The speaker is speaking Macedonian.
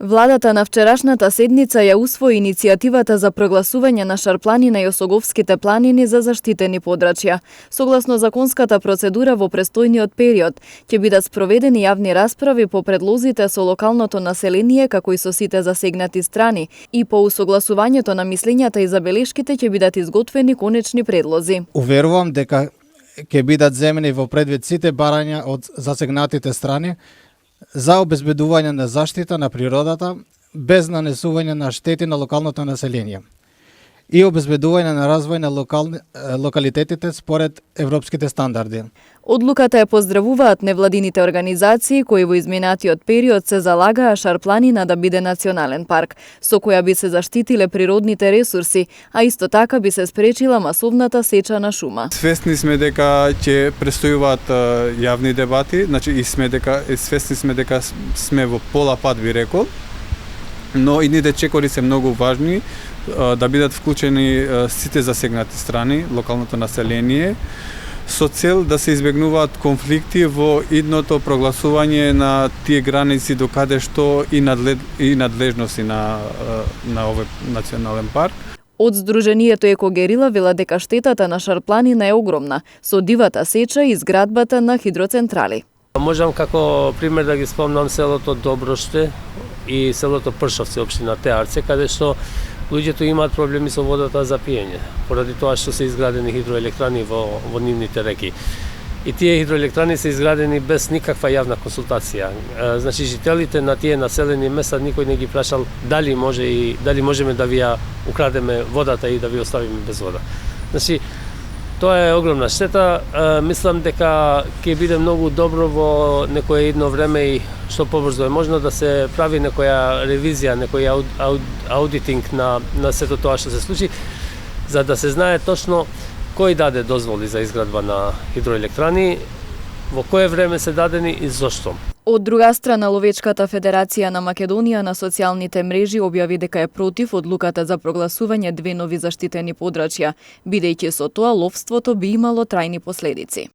Владата на вчерашната седница ја усвои иницијативата за прогласување на Шарпланина и Осоговските планини за заштитени подрачја. Согласно законската процедура во престојниот период ќе бидат спроведени јавни расправи по предлозите со локалното население како и со сите засегнати страни и по усогласувањето на мислењата и забелешките ќе бидат изготвени конечни предлози. Уверувам дека ќе бидат земени во предвид сите барања од засегнатите страни за обезбедување на заштита на природата без нанесување на штети на локалното население и обезбедување на развој на локалитетите според европските стандарди. Одлуката ја поздравуваат невладините организации кои во изминатиот период се залагаа Шарпланина да биде национален парк, со која би се заштитиле природните ресурси, а исто така би се спречила масовната сеча на шума. Свесни сме дека ќе престојуваат јавни дебати, значи и свесни сме дека сме во пола пат, би рекол, но идните чекори се многу важни да бидат вклучени сите засегнати страни, локалното население, со цел да се избегнуваат конфликти во идното прогласување на тие граници до каде што и надлежности на овој национален парк. Од Сдруженијето Екогерила вела дека штетата на Шарпланина е огромна, со дивата сеча и изградбата на хидроцентрали. Можам како пример да ги спомнам селото Доброште и селото Пршовци, општина Теарце, каде што луѓето имаат проблеми со водата за пиење, поради тоа што се изградени хидроелектрани во нивните реки. И тие хидроелектрани се изградени без никаква јавна консултација. Значи, жителите на тие населени места никој не ги прашал дали можеме да ви ја украдеме водата и да ви оставиме без вода. Значи, тоа е огромна штета. Мислам дека ќе биде многу добро во некое едно време и што побрзо е можно да се прави некоја ревизија, некој аудитинг на сето тоа што се случи, за да се знае точно кој даде дозволи за изградба на хидроелектрани, во кое време се дадени и зошто. Од друга страна, Ловечката федерација на Македонија на социјалните мрежи објави дека е против одлуката за прогласување две нови заштитени подрачја, бидејќи со тоа ловството би имало трајни последици.